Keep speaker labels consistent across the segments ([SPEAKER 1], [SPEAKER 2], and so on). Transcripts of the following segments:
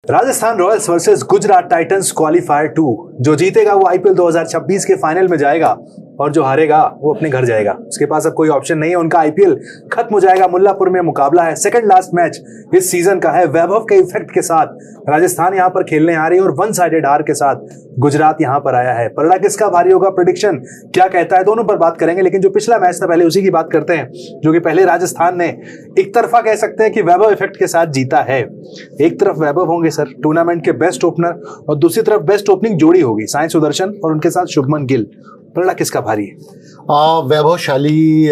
[SPEAKER 1] Rajasthan Royals versus Gujarat Titans qualifier 2। जो जीतेगा वो आईपीएल 2026 के फाइनल में जाएगा और जो हारेगा वो अपने घर जाएगा। उसके पास अब कोई ऑप्शन नहीं है, उनका आईपीएल खत्म हो जाएगा। मुल्लापुर में मुकाबला है, सेकंड लास्ट मैच इस सीजन का है। वैभव के इफेक्ट के साथ राजस्थान यहां पर खेलने आ रही है और वन साइडेड हार के साथ गुजरात यहां पर आया है। पलड़ा किसका भारी होगा, प्रेडिक्शन क्या कहता है, दोनों पर बात करेंगे। लेकिन जो पिछला मैच था पहले उसी की बात करते हैं, जो कि पहले राजस्थान ने एक तरफा कह सकते हैं कि वैभव इफेक्ट के साथ जीता है। एक तरफ वैभव होंगे सर टूर्नामेंट के बेस्ट ओपनर और दूसरी तरफ बेस्ट ओपनिंग जोड़ी होगी साई सुदर्शन और उनके साथ शुभमन गिल। पलड़ा किसका भारी है?
[SPEAKER 2] वैभवशाली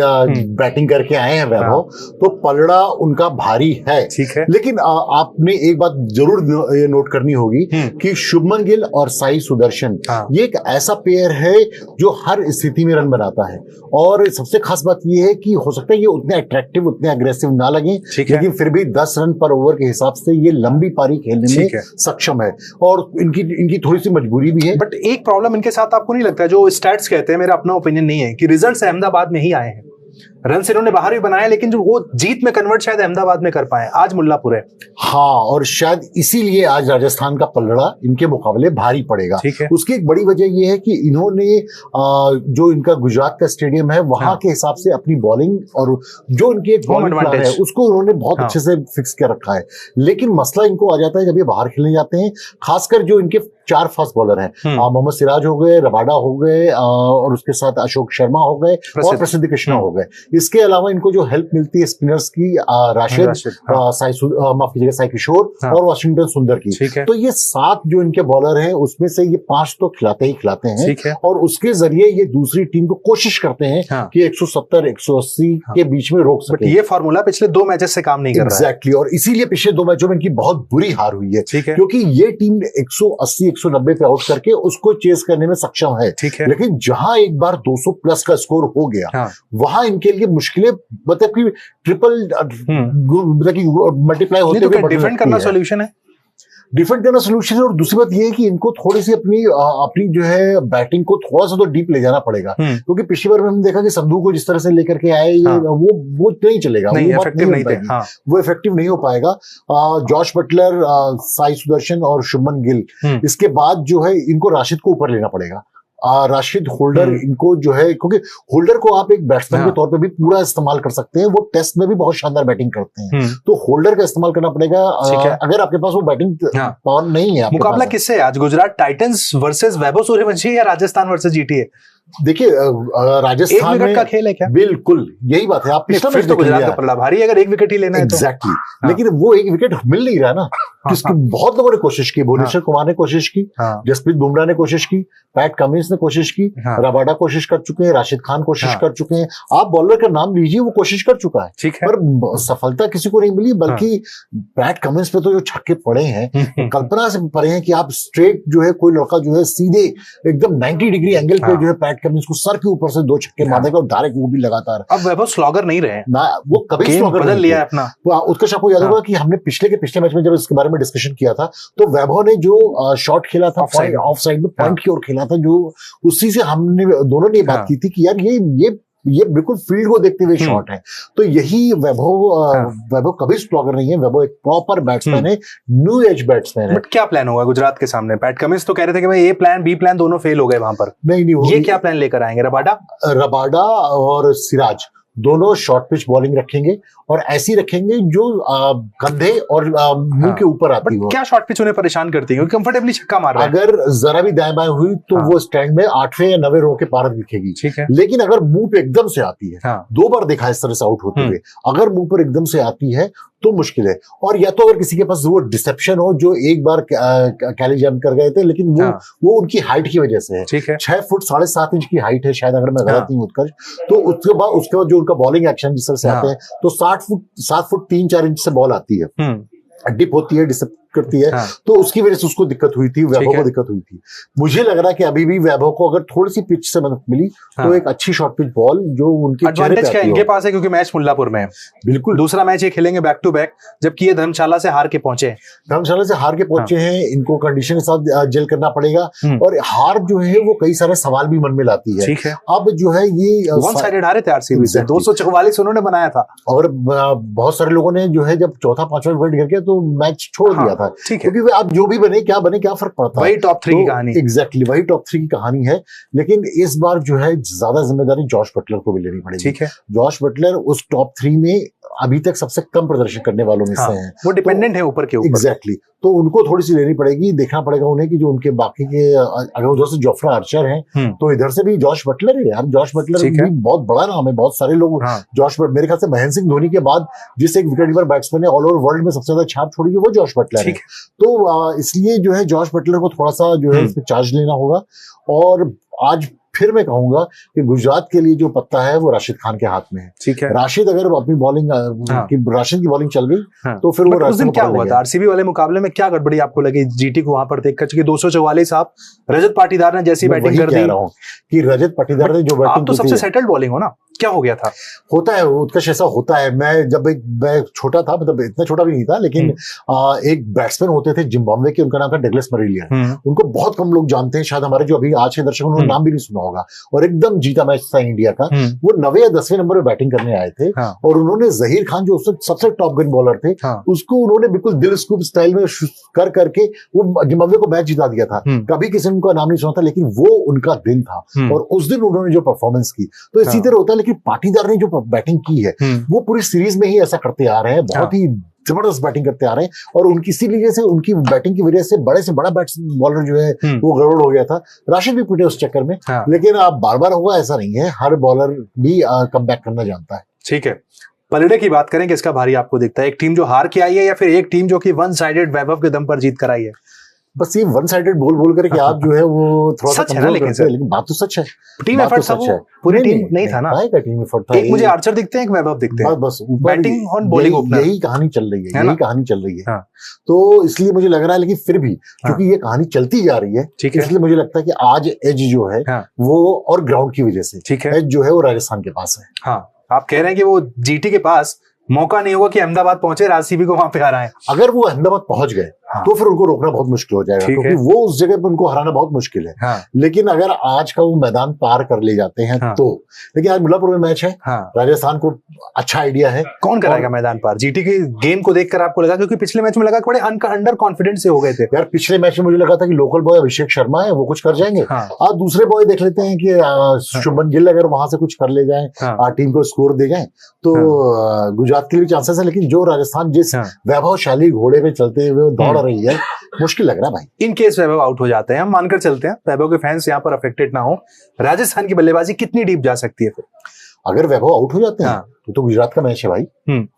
[SPEAKER 2] बैटिंग करके आए हैं वैभव, तो पलड़ा उनका भारी है।
[SPEAKER 1] ठीक है,
[SPEAKER 2] लेकिन आपने एक बात जरूर ये नोट करनी होगी कि शुभमन गिल और साई सुदर्शन ये एक ऐसा पेयर है जो हर स्थिति में रन बनाता है। और सबसे खास बात ये है कि हो सकता है ये उतने अट्रैक्टिव, उतने अग्रेसिव ना लगे, लेकिन फिर भी 10 रन पर ओवर के हिसाब से ये लंबी पारी खेलने में सक्षम है। और इनकी थोड़ी सी मजबूरी भी है।
[SPEAKER 1] बट एक प्रॉब्लम इनके साथ आपको नहीं लगता, जो स्टैट्स कहते हैं, मेरा अपना ओपिनियन नहीं है, कि रिजल्ट्स अहमदाबाद में ही आए हैं। रन से इन्होंने बाहर भी बनाया, लेकिन जो वो जीत में कन्वर्ट शायद अहमदाबाद में कर पाए। आज मुल्लापुर है।
[SPEAKER 2] हाँ, और शायद इसीलिए आज राजस्थान का पलड़ा इनके मुकाबले भारी पड़ेगा। उसकी एक बड़ी वजह यह है कि इन्होंने जो इनका गुजरात का स्टेडियम है वहां के हिसाब से अपनी बॉलिंग और जो इनकी एक बॉलिंग प्लान है उसको उन्होंने बहुत अच्छे से फिक्स कर रखा है। लेकिन मसला इनको आ जाता है जब ये बाहर खेलने जाते हैं, खासकर जो इनके 4 फास्ट बॉलर हैं, मोहम्मद सिराज हो गए, रबाडा हो गए और उसके साथ अशोक शर्मा हो गए और प्रसिद्ध कृष्णा हो गए। इसके अलावा इनको जो हेल्प मिलती है स्पिनर्स की, राशिद, माफ कीजिएगा साई किशोर और वाशिंगटन सुंदर की। तो ये 7 जो इनके बॉलर हैं उसमें से ये 5 तो खिलाते हैं और उसके जरिए ये दूसरी टीम को कोशिश करते हैं कि 170-180 के बीच में रोक सके।
[SPEAKER 1] ये फॉर्मूला पिछले 2 मैचेस से काम नहीं कर रहा है।
[SPEAKER 2] एग्जैक्टली, और इसीलिए पिछले 2 मैचों में इनकी बहुत बुरी हार हुई है, क्योंकि ये टीम 180-190 पे आउट करके उसको चेस करने में सक्षम है। लेकिन जहां एक बार 200 प्लस का स्कोर हो गया, वहां इनके लिए मुश्किलें, मतलब कि ट्रिपल मतलब कि मल्टीप्लाई होते हुए
[SPEAKER 1] डिफेंड करना सॉल्यूशन है।
[SPEAKER 2] डिफेंड करना सोल्यूशन है। और दूसरी बात यह है कि इनको थोड़ी सी अपनी जो है बैटिंग को थोड़ा सा तो डीप ले जाना पड़ेगा, क्योंकि पिछली बार में हमने देखा कि संधू को जिस तरह से लेकर के आए वो नहीं चलेगा, वो इफेक्टिव नहीं हो पाएगा। जॉश बटलर, साई सुदर्शन और शुभमन गिल, इसके बाद जो है इनको राशिद को ऊपर लेना पड़ेगा। राशिद, होल्डर, इनको जो है, क्योंकि होल्डर को आप एक बैट्समैन के तौर पे भी पूरा इस्तेमाल कर सकते हैं, वो टेस्ट में भी बहुत शानदार बैटिंग करते हैं, तो होल्डर का इस्तेमाल करना पड़ेगा अगर आपके पास वो बैटिंग पावर नहीं है।
[SPEAKER 1] मुकाबला किससे है आज, गुजरात टाइटंस वर्सेस वैभव सूर्यवंशी या राजस्थान वर्सेस जीटीए?
[SPEAKER 2] देखिए, राजस्थान में
[SPEAKER 1] का खेल है क्या?
[SPEAKER 2] बिल्कुल यही बात है। आप
[SPEAKER 1] पिछला मैच तो गुजरात का पलड़ा भारी, अगर 1 विकेट ही लेना है तो।
[SPEAKER 2] एग्जैक्टली, लेकिन वो 1 विकेट मिल नहीं रहा ना। किसकी बहुत लोगों ने कोशिश की, भुवनेश्वर कुमार ने कोशिश की, जसप्रीत बुमराह ने कोशिश की, पैट कमिंस ने कोशिश की, रबाडा कोशिश कर चुके हैं, राशिद खान कोशिश कर चुके हैं। आप बॉलर का नाम लीजिए, वो कोशिश कर चुका है, पर सफलता किसी को नहीं मिली। बल्कि पैट कमिंस पे तो जो छक्के पड़े हैं, कल्पना से पड़े हैं कि आप स्ट्रेट जो है कोई लड़का जो है सीधे एकदम 90 डिग्री एंगल पे जो है पैट कमिंस को सर के ऊपर से 2 छक्के मार देगा और डायरेक्ट वो भी लगातार।
[SPEAKER 1] अब वैभव स्लॉगर नहीं रहे ना,
[SPEAKER 2] वो कभी स्लॉगर
[SPEAKER 1] बदल लिया अपना।
[SPEAKER 2] उत्कर्ष, आपको याद होगा कि हमने पिछले मैच में जब इसके बारे में डिस्कशन किया था, तो वैभव ने जो शॉट खेला था ऑफ साइड में पॉइंट की ओर खेला था, जो उसी से हमने दोनों ने बात की थी कि यार ये बिल्कुल फील्ड को देखते हुए शॉट है। तो यही वैभव कभी स्लॉगर नहीं है, वैभव एक प्रॉपर बैट्समैन है, न्यू एज बैट्समैन है।
[SPEAKER 1] बट क्या प्लान होगा गुजरात के सामने? पैट कमिंस तो कह रहे थे कि भाई A प्लान B प्लान दोनों फेल हो गए वहां पर।
[SPEAKER 2] नहीं,
[SPEAKER 1] ये क्या प्लान लेकर आएंगे?
[SPEAKER 2] रबाडा और सिराज दोनों शॉर्ट पिच बॉलिंग रखेंगे और ऐसी रखेंगे जो कंधे और मुंह के ऊपर आती हो।
[SPEAKER 1] क्या शॉर्ट पिच उन्हें परेशान करती है? कंफर्टेबली छक्का मार रहा है।
[SPEAKER 2] अगर जरा भी दाएं बाएं हुई तो वो स्टैंड में 8वें या 9वें रो के पार दिखेगी। लेकिन अगर मुंह पे एकदम से आती है, 2 बार देखा इस तरह से आउट होते हुए, अगर मुंह पर एकदम से आती है तो मुश्किल है। और या तो अगर किसी के पास वो डिसेप्शन हो, जो एक बार कैली जंप कर गए थे, लेकिन वो उनकी हाइट की वजह से है। 6 फुट 7.5 इंच की हाइट है शायद, अगर मैं गलत नहीं उत्कर्ष। तो उसके बाद जो उनका बॉलिंग एक्शन जिस तरह से आते हैं, तो 7 फुट 3-4 इंच से बॉल आती है, डिप होती है, डिसेप्ट करती है, तो उसकी वजह से उसको दिक्कत हुई थी, वैभव को दिक्कत हुई थी। मुझे लग रहा है कि अभी भी वैभव को अगर थोड़ी सी पिच से मदद मिली तो एक अच्छी शॉर्ट पिच बॉल जो उनके
[SPEAKER 1] एडवांटेज क्या इनके पास है, क्योंकि मैच मुल्लापुर में है।
[SPEAKER 2] बिल्कुल,
[SPEAKER 1] दूसरा मैच ये खेलेंगे बैक टू बैक, जबकि ये धर्मशाला से हार के पहुंचे हैं। इनको कंडीशन के साथ जेल करना पड़ेगा और हार जो है वो कई सारे सवाल भी मन में लाती है। अब जो है ये वन साइडेड हारे थे आरसीबी से, 244 उन्होंने बनाया था,
[SPEAKER 2] और बहुत सारे लोगों ने जो है जब चौथा 5वां विकेट गिर गया तो मैच छोड़ दिया था है, क्योंकि आप जो भी बने क्या फर्क पड़ता है,
[SPEAKER 1] वही टॉप 3 की कहानी।
[SPEAKER 2] एग्जैक्टली वही टॉप 3 की कहानी है। लेकिन इस बार जो है ज्यादा जिम्मेदारी जॉश बटलर को भी लेनी पड़ेगी।
[SPEAKER 1] ठीक है,
[SPEAKER 2] जॉश बटलर उस टॉप 3 में अभी तक सबसे कम प्रदर्शन करने वालों में से हैं।
[SPEAKER 1] वो डिपेंडेंट है ऊपर के ऊपर।
[SPEAKER 2] एग्जैक्टली, तो उनको थोड़ी सी लेनी पड़ेगी, देखना पड़ेगा उन्हें कि जो उनके बाकी के, अगर उधर से जोफ्रा आर्चर हैं तो इधर से भी जॉश बटलर है यार। जॉश बटलर भी बहुत बड़ा नाम है, बहुत सारे लोग जॉश बटलर, मेरे ख्याल से महेंद्र सिंह धोनी के बाद जिस एक विकेट कीपर बैट्समैन ने ऑल ओवर वर्ल्ड में सबसे ज्यादा छाप छोड़ी है वो जॉश बटलर है। तो इसलिए जो है जॉश बटलर को थोड़ा सा जो है इस पे चार्ज लेना होगा। और आज फिर मैं कहूंगा कि गुजरात के लिए जो पत्ता है वो राशिद खान के हाथ में है।
[SPEAKER 1] ठीक है,
[SPEAKER 2] राशिद अगर अपनी बॉलिंग राशिद की बॉलिंग चल गई तो फिर वो
[SPEAKER 1] उस दिन क्या हुआ था आरसीबी वाले मुकाबले में, क्या गड़बड़ी आपको लगी जीटी को वहां पर देखकर? क्योंकि 244 आप रजत पाटीदार ने जैसी बैटिंग कर दी,
[SPEAKER 2] कि रजत पाटीदार ने जो बैटिंग,
[SPEAKER 1] आप तो सबसे सेटल्ड बॉलिंग हो ना, क्या हो गया था?
[SPEAKER 2] होता है उत्कर्ष, ऐसा होता है। मैं छोटा था, मतलब इतना छोटा भी नहीं था, लेकिन एक बैट्समैन होते थे जिम्बाब्वे के, उनका नाम था डगलस मरेलिया। उनको बहुत कम लोग जानते हैं, शायद हमारे जो अभी आज के दर्शक उन्होंने नाम भी नहीं सुना होगा। और एकदम जीता मैच था इंडिया का। वो 9वें या 10वें नंबर पे बैटिंग करने आए थे और उन्होंने जहीर खान जो उस वक्त सबसे टॉप गन बॉलर थे, उसको उन्होंने बिल्कुल दिल स्कूप स्टाइल में कर करके वो जिम्बाब्वे को मैच जिता दिया था। कभी किसी ने उनका नाम नहीं सुना था, लेकिन वो उनका दिन था और उस दिन उन्होंने जो परफॉर्मेंस की, तो इसी तरह होता है। लेकिन पाटीदार ने जो बैटिंग की है वो पूरी सीरीज में ही ऐसा करते आ रहे हैं, बहुत ही जबरदस्त बैटिंग करते आ रहे हैं। और उनकी इसीलिए से उनकी बैटिंग की वजह से बड़े से बड़ा बॉलर जो है वो गड़बड़ हो गया था। राशिद भी पिटे उस चक्कर में, लेकिन अब बार बार होगा ऐसा नहीं है, हर बॉलर भी कम बैक करना जानता है।
[SPEAKER 1] ठीक है, पलड़े की बात करें, किसका भारी आपको दिखता है? एक टीम जो हार के आई है या फिर एक टीम जो कि वन साइडेड वैभव के दम पर जीत कर आई है?
[SPEAKER 2] बस ये वन साइडेड बोल करके आप जो है वो थोड़ा सा कमजोर करते हैं, लेकिन बात तो सच है।
[SPEAKER 1] टीम एफर्ट सब है, पूरी टीम नहीं था ना,
[SPEAKER 2] टीम एफर्ट था।
[SPEAKER 1] एक मुझे आर्चर दिखते हैं, एक वैभव दिखते हैं,
[SPEAKER 2] बस
[SPEAKER 1] बैटिंग और बॉलिंग ओपनर,
[SPEAKER 2] यही कहानी चल रही है, यही कहानी चल रही है। तो इसलिए मुझे लग रहा है, लेकिन फिर भी क्योंकि ये कहानी चलती जा रही है, इसलिए मुझे लगता है कि आज एज जो है वो, और ग्राउंड की वजह से एज जो है वो राजस्थान के पास है।
[SPEAKER 1] हाँ, आप कह रहे हैं कि वो जीटी के पास मौका नहीं होगा कि अहमदाबाद पहुंचे, आरसीबी को वहां पे हराएं।
[SPEAKER 2] अगर वो अहमदाबाद पहुंच गए तो फिर उनको रोकना बहुत मुश्किल हो जाएगा, क्योंकि वो उस जगह पे उनको हराना बहुत मुश्किल है। लेकिन अगर आज का वो मैदान पार कर ले जाते हैं तो, लेकिन आज मुल्लापुर में मैच है, राजस्थान को अच्छा आइडिया है।
[SPEAKER 1] कौन कराएगा मैदान पार? जीटी के गेम को देखकर आपको लगा? क्योंकि पिछले मैच में लगा बड़े अंडर कॉन्फिडेंस से हो गए थे
[SPEAKER 2] यार। पिछले मैच में मुझे लगा था कि लोकल बॉय अभिषेक शर्मा है, वो कुछ कर जाएंगे। आज दूसरे बॉय देख लेते हैं कि शुभमन गिल अगर वहां से कुछ कर ले जाए, टीम को स्कोर दे जाए तो गुजरात के लिए चांसेस है। लेकिन जो राजस्थान जिस वैभवशाली घोड़े में चलते हुए दौड़ रही है, मुश्किल लग रहा है भाई।
[SPEAKER 1] इन केस वैभव आउट हो जाते हैं, हम मानकर चलते हैं, वैभव के फैंस यहाँ पर अफेक्टेड ना हो, राजस्थान की बल्लेबाजी कितनी डीप जा सकती है फिर?
[SPEAKER 2] अगर वैभव आउट हो जाते हैं तो गुजरात का मैच है भाई,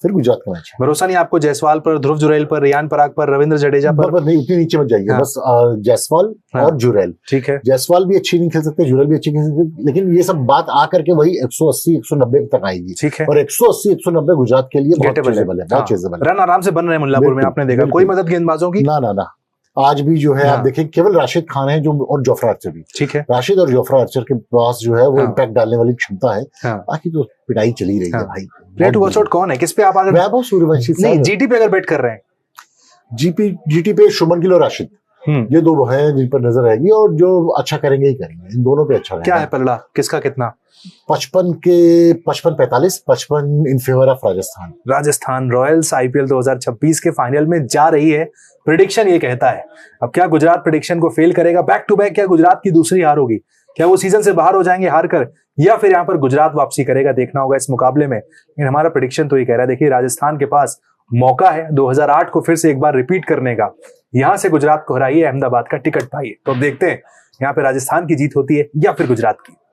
[SPEAKER 2] फिर गुजरात का मैच है।
[SPEAKER 1] भरोसा नहीं आपको जायसवाल पर, ध्रुव जुरैल पर, रियान पराग पर, रविंद्र जडेजा पर?
[SPEAKER 2] नहीं, उतनी नीचे मत जाइए। बस जायसवाल और जुरैल।
[SPEAKER 1] ठीक है,
[SPEAKER 2] जायसवाल भी अच्छी नहीं खेल सकते, जुरैल भी अच्छी खेल सकते, लेकिन ये सब बात आकर के वही 180-190 तक आएगी।
[SPEAKER 1] ठीक है,
[SPEAKER 2] और 180-190 गुजरात के लिए बहुत चीजेबल है, बहुत चीजेबल है।
[SPEAKER 1] रन आराम से बन रहे हैं मुल्लापुर में, आपने देखा कोई मदद गेंदबाजों की?
[SPEAKER 2] ना, आज भी जो है आप देखें केवल राशिद खान है जो, और जोफ्रा आर्चर भी।
[SPEAKER 1] ठीक है,
[SPEAKER 2] राशिद और जोफ्रा आर्चर के पास जो है वो इम्पैक्ट डालने वाली क्षमता है। बाकी तो पिटाई चली रही है भाई।
[SPEAKER 1] प्ले टू वॉच आउट कौन है, किस पे आप अगर?
[SPEAKER 2] वैभव सूर्यवंशी।
[SPEAKER 1] नहीं, जीटी पे अगर बैट कर रहे हैं,
[SPEAKER 2] जीटी पे शुभमन गिल और राशिद, ये दो हैं जिन पर नजर आएगी, और जो अच्छा करेंगे ही करेंगे, इन दोनों पे अच्छा रहेगा।
[SPEAKER 1] क्या है पलड़ा, किसका कितना?
[SPEAKER 2] 55-45, 55 in favour of Rajasthan.
[SPEAKER 1] Rajasthan Royals IPL 2026 के फाइनल में जा रही है, प्रेडिक्शन ये कहता है। अब क्या गुजरात प्रेडिक्शन को फेल करेगा? बैक टू बैक क्या गुजरात की दूसरी हार होगी? क्या वो सीजन से बाहर हो जाएंगे हार कर, या फिर यहाँ पर गुजरात वापसी करेगा? देखना होगा इस मुकाबले में। लेकिन हमारा प्रेडिक्शन तो ये कह रहा है, देखिए राजस्थान के पास मौका है 2008 को फिर से एक बार रिपीट करने का। यहां से गुजरात को हराइए, अहमदाबाद का टिकट पाइए। तो अब देखते हैं यहाँ पे राजस्थान की जीत होती है या फिर गुजरात की।